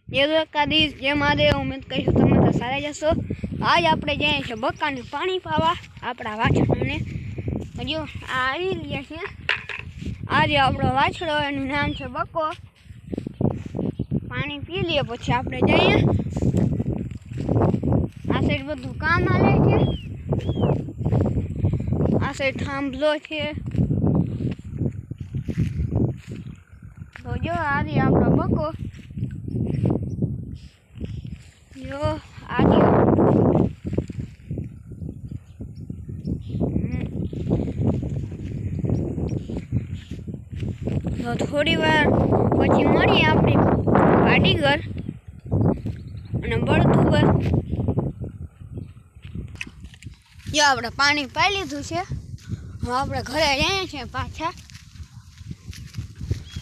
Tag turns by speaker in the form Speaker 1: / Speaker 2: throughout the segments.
Speaker 1: જય દ્વારકાધીશ, જય મહાદેવ। ઉમેદ કરીશું તમે તો સારા જશો। આજ આપણે જઈએ છીએ બક્કાને પાણી પાવા આપણા વાછડાને। જો આ આવી રહ્યા છે। આજે આપણો વાછડો, એનું નામ છે બક્કો। પાણી પી લઈએ પછી આપણે જઈએ। આ સાઈડ બધું કામ હાલે છે। આ સાઈડ થાંભલો છે। તો જો આજે આપણો બક્કો જો આજે તો થોડી વાર પછી મળીએ આપણે પાડીગર અને બળદુગર। જો આપણે પાણી પાઈ લીધું છે। હવે આપણે ઘરે જઈએ છીએ પાછા।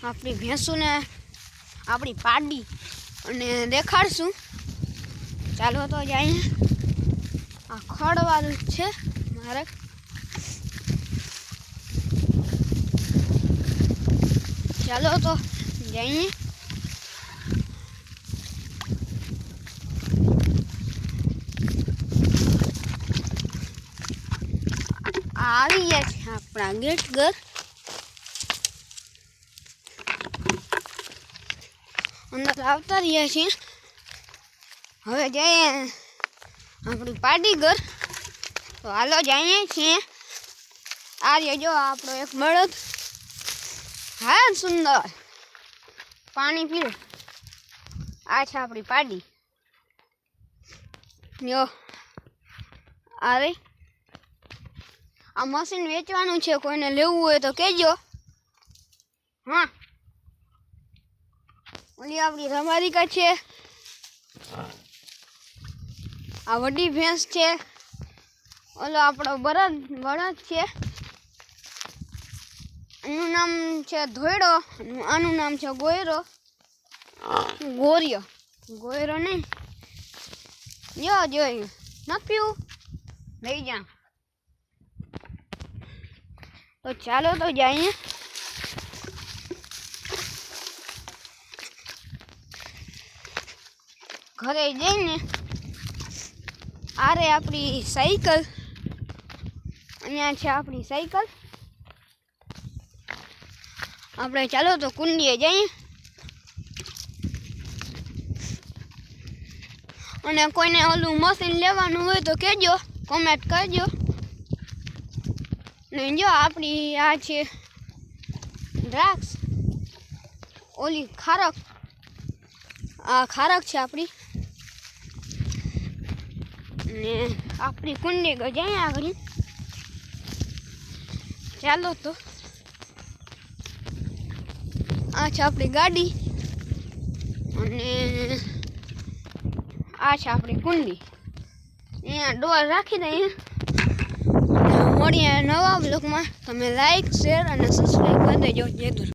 Speaker 1: આપણી ભેંસુને આપણી પાડી અને દેખાડશું। ચાલો તો જઈએ। આ ખડવાળું છે મારે। ચાલો તો જઈએ। આવી ગયા છે આપણા ગેટ ઘર। અંદર આવતા રહ્યા છીએ। હવે જઈએ આપણી પાડી ઘર। તો હાલો જઈએ છીએ। આ જો આપણો એક બળદ, હા સુંદર પાણી પીવે। આ છે આપણી પાડી। જો અરે આ મશીન વેચવાનું છે, કોઈને લેવું હોય તો કહેજો। હા, ઓલી આપણી રમારિકા છે। આ વડી ભેંસ છે। ઓલો આપણો બળદ છે। એનું નામ છે ધોયડો, આનું નામ છે ગોયરો। ગોયરો નહીં, જોયું નથી પીવું, લઈ જા। તો ચાલો તો જઈએ। ઘરે જઈને આરે આપણી સાયકલ, અહીંયા છે આપણી સાયકલ। આપણે ચાલો તો કુંડીએ જઈએ। અને કોઈને ઓલું મશીન લેવાનું હોય તો કહેજો, કોમેન્ટ કરજો। ને જો આપણી આ છે દ્રાક્ષ, ઓલી ખારક, આ ખારક છે આપણી। ને આપણી કુંડી જઈએ આગળ। ચાલો તો આ છે આપણી ગાડી અને આ છે આપણી કુંડી। અહીંયા ડોર રાખી દઈએ। મળીએ નવા બ્લોગમાં। તમે લાઈક, શેર અને સબસ્ક્રાઈબ કરી દેજો। જય દ્વારકા।